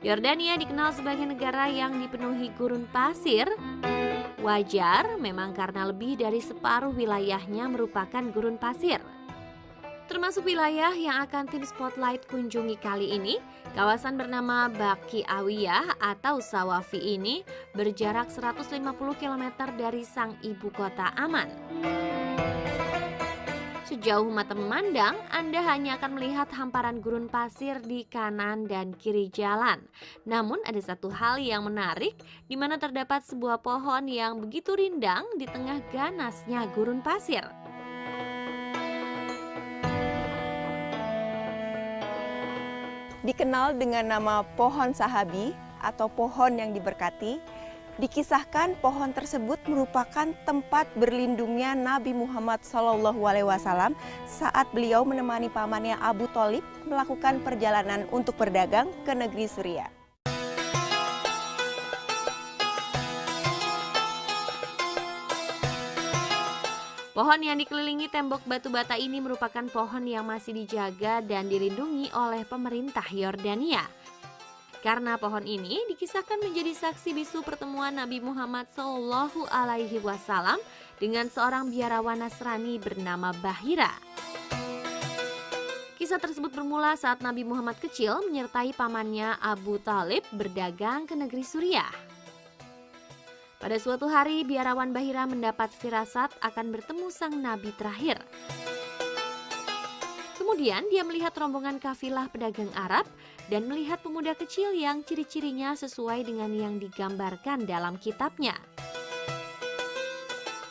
Yordania dikenal sebagai negara yang dipenuhi gurun pasir. Wajar memang karena lebih dari separuh wilayahnya merupakan gurun pasir. Termasuk wilayah yang akan tim Spotlight kunjungi kali ini, kawasan bernama Baki Awiyah atau Sawafi ini berjarak 150 km dari sang ibu kota Aman. Sejauh mata memandang, Anda hanya akan melihat hamparan gurun pasir di kanan dan kiri jalan. Namun ada satu hal yang menarik, di mana terdapat sebuah pohon yang begitu rindang di tengah ganasnya gurun pasir. Dikenal dengan nama pohon sahabi atau pohon yang diberkati, dikisahkan pohon tersebut merupakan tempat berlindungnya Nabi Muhammad SAW saat beliau menemani pamannya Abu Thalib melakukan perjalanan untuk berdagang ke negeri Suriah. Pohon yang dikelilingi tembok batu bata ini merupakan pohon yang masih dijaga dan dilindungi oleh pemerintah Yordania. Karena pohon ini dikisahkan menjadi saksi bisu pertemuan Nabi Muhammad SAW dengan seorang biarawan Nasrani bernama Bahira. Kisah tersebut bermula saat Nabi Muhammad kecil menyertai pamannya Abu Thalib berdagang ke negeri Suriah. Pada suatu hari, biarawan Bahira mendapat firasat akan bertemu sang nabi terakhir. Kemudian dia melihat rombongan kafilah pedagang Arab dan melihat pemuda kecil yang ciri-cirinya sesuai dengan yang digambarkan dalam kitabnya.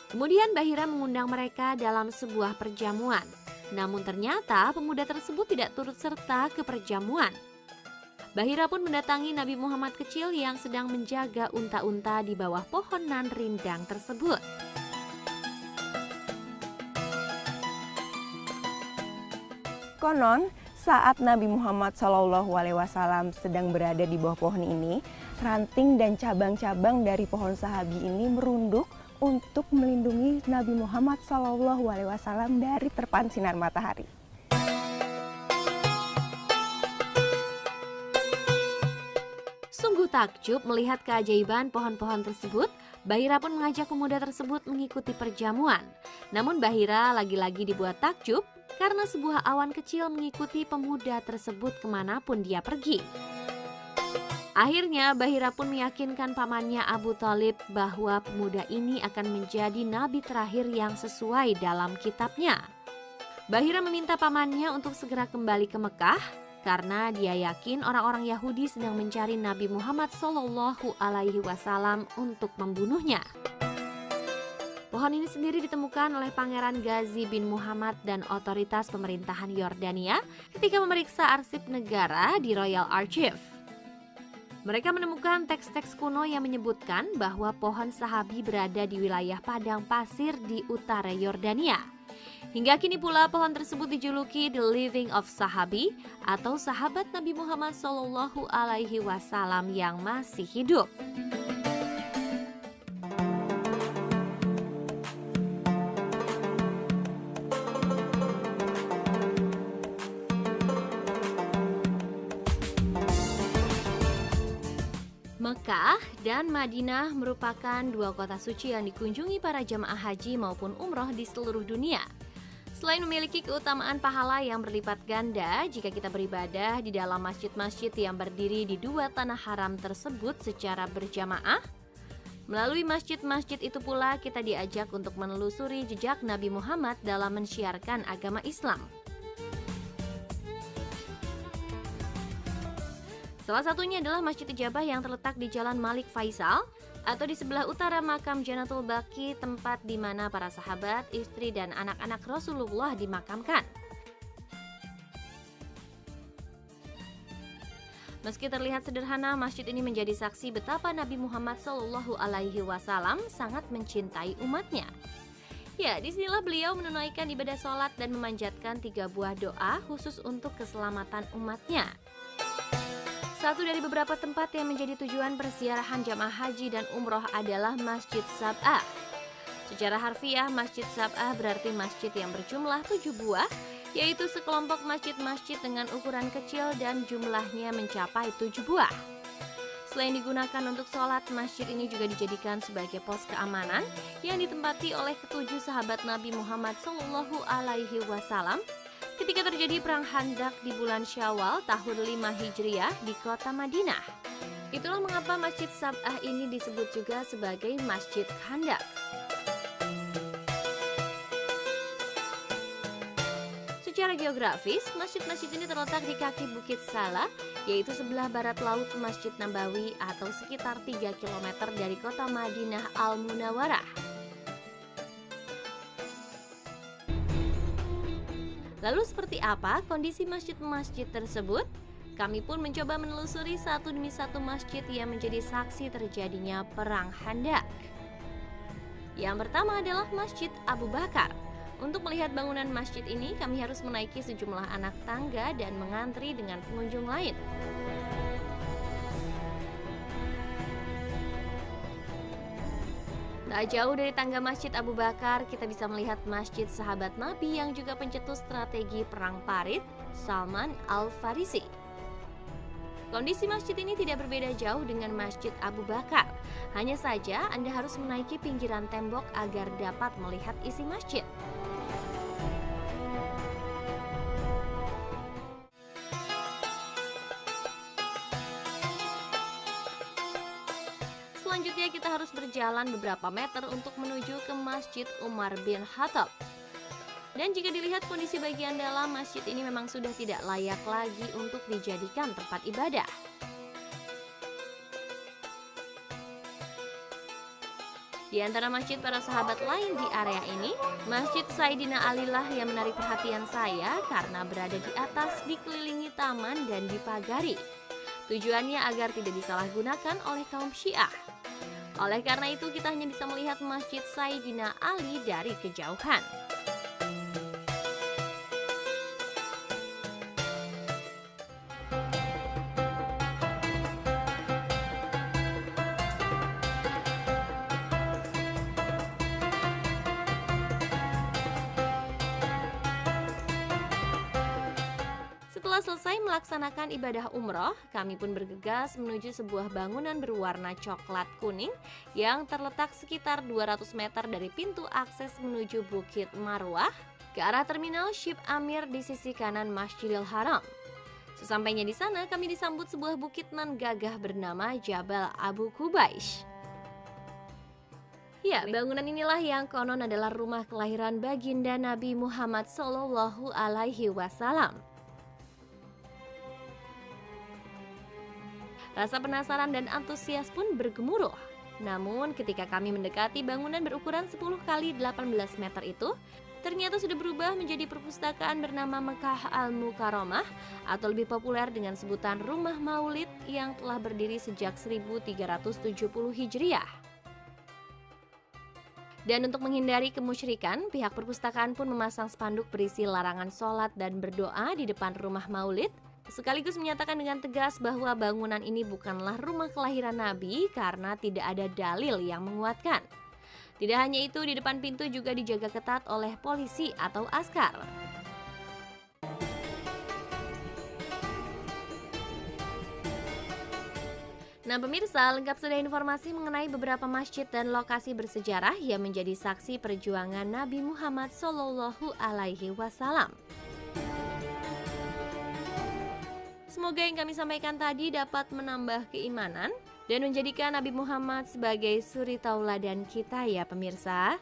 Kemudian Bahira mengundang mereka dalam sebuah perjamuan. Namun ternyata pemuda tersebut tidak turut serta ke perjamuan. Bahira pun mendatangi Nabi Muhammad kecil yang sedang menjaga unta-unta di bawah pohonan rindang tersebut. Konon, saat Nabi Muhammad SAW sedang berada di bawah pohon ini, ranting dan cabang-cabang dari pohon sahabi ini merunduk untuk melindungi Nabi Muhammad SAW dari terpaan sinar matahari. Sungguh takjub melihat keajaiban pohon-pohon tersebut, Bahira pun mengajak pemuda tersebut mengikuti perjamuan. Namun Bahira lagi-lagi dibuat takjub karena sebuah awan kecil mengikuti pemuda tersebut kemanapun dia pergi. Akhirnya Bahira pun meyakinkan pamannya Abu Thalib bahwa pemuda ini akan menjadi nabi terakhir yang sesuai dalam kitabnya. Bahira meminta pamannya untuk segera kembali ke Mekah karena dia yakin orang-orang Yahudi sedang mencari Nabi Muhammad SAW untuk membunuhnya. Pohon ini sendiri ditemukan oleh Pangeran Ghazi bin Muhammad dan otoritas pemerintahan Yordania ketika memeriksa arsip negara di Royal Archive. Mereka menemukan teks-teks kuno yang menyebutkan bahwa pohon sahabi berada di wilayah padang pasir di utara Yordania. Hingga kini pula pohon tersebut dijuluki The Living of Sahabi atau sahabat Nabi Muhammad SAW yang masih hidup. Mekah dan Madinah merupakan dua kota suci yang dikunjungi para jamaah haji maupun umroh di seluruh dunia. Selain memiliki keutamaan pahala yang berlipat ganda jika kita beribadah di dalam masjid-masjid yang berdiri di dua tanah haram tersebut secara berjamaah, melalui masjid-masjid itu pula kita diajak untuk menelusuri jejak Nabi Muhammad dalam mensiarkan agama Islam. Salah satunya adalah Masjid Ijabah yang terletak di Jalan Malik Faisal atau di sebelah utara makam Janatul Baqi, tempat di mana para sahabat, istri dan anak-anak Rasulullah dimakamkan. Meski terlihat sederhana, masjid ini menjadi saksi betapa Nabi Muhammad SAW sangat mencintai umatnya. Ya, disinilah beliau menunaikan ibadah sholat dan memanjatkan 3 buah doa khusus untuk keselamatan umatnya. Satu dari beberapa tempat yang menjadi tujuan perziarahan jamaah haji dan umroh adalah Masjid Sab'ah. Secara harfiah, Masjid Sab'ah berarti masjid yang berjumlah 7 buah, yaitu sekelompok masjid-masjid dengan ukuran kecil dan jumlahnya mencapai 7 buah. Selain digunakan untuk sholat, masjid ini juga dijadikan sebagai pos keamanan yang ditempati oleh ketujuh sahabat Nabi Muhammad SAW ketika terjadi perang Khandaq di bulan Syawal tahun 5 Hijriah di kota Madinah. Itulah mengapa Masjid Sab'ah ini disebut juga sebagai Masjid Khandaq. Secara geografis, masjid-masjid ini terletak di kaki Bukit Salah, yaitu sebelah barat laut Masjid Nabawi atau sekitar 3 km dari kota Madinah Al-Munawwarah. Lalu seperti apa kondisi masjid-masjid tersebut? Kami pun mencoba menelusuri satu demi satu masjid yang menjadi saksi terjadinya perang Khandaq. Yang pertama adalah Masjid Abu Bakar. Untuk melihat bangunan masjid ini, kami harus menaiki sejumlah anak tangga dan mengantri dengan pengunjung lain. Tak jauh dari tangga Masjid Abu Bakar, kita bisa melihat Masjid Sahabat Nabi yang juga pencetus strategi Perang Parit, Salman Al-Farisi. Kondisi masjid ini tidak berbeda jauh dengan Masjid Abu Bakar. Hanya saja Anda harus menaiki pinggiran tembok agar dapat melihat isi masjid. Selanjutnya kita harus berjalan beberapa meter untuk menuju ke Masjid Umar bin Khattab. Dan jika dilihat kondisi bagian dalam masjid ini memang sudah tidak layak lagi untuk dijadikan tempat ibadah. Di antara masjid para sahabat lain di area ini, Masjid Sayyidina Alilah yang menarik perhatian saya karena berada di atas, dikelilingi taman dan dipagari. Tujuannya agar tidak disalahgunakan oleh kaum Syiah. Oleh karena itu kita hanya bisa melihat Masjid Sayyidina Ali dari kejauhan. Setelah selesai melaksanakan ibadah umroh, kami pun bergegas menuju sebuah bangunan berwarna coklat kuning yang terletak sekitar 200 meter dari pintu akses menuju Bukit Marwah ke arah terminal Ship Amir di sisi kanan Masjidil Haram. Sesampainya di sana, kami disambut sebuah bukit nan gagah bernama Jabal Abu Kubaish. Ya, bangunan inilah yang konon adalah rumah kelahiran baginda Nabi Muhammad SAW. Rasa penasaran dan antusias pun bergemuruh. Namun ketika kami mendekati bangunan berukuran 10 kali 18 meter itu, ternyata sudah berubah menjadi perpustakaan bernama Mekah Al-Mukarramah atau lebih populer dengan sebutan Rumah Maulid yang telah berdiri sejak 1370 Hijriah. Dan untuk menghindari kemusyrikan, pihak perpustakaan pun memasang spanduk berisi larangan sholat dan berdoa di depan Rumah Maulid, sekaligus menyatakan dengan tegas bahwa bangunan ini bukanlah rumah kelahiran Nabi karena tidak ada dalil yang menguatkan. Tidak hanya itu, di depan pintu juga dijaga ketat oleh polisi atau askar. Nah pemirsa, lengkap sudah informasi mengenai beberapa masjid dan lokasi bersejarah yang menjadi saksi perjuangan Nabi Muhammad SAW. Semoga yang kami sampaikan tadi dapat menambah keimanan dan menjadikan Nabi Muhammad sebagai suri tauladan kita ya pemirsa.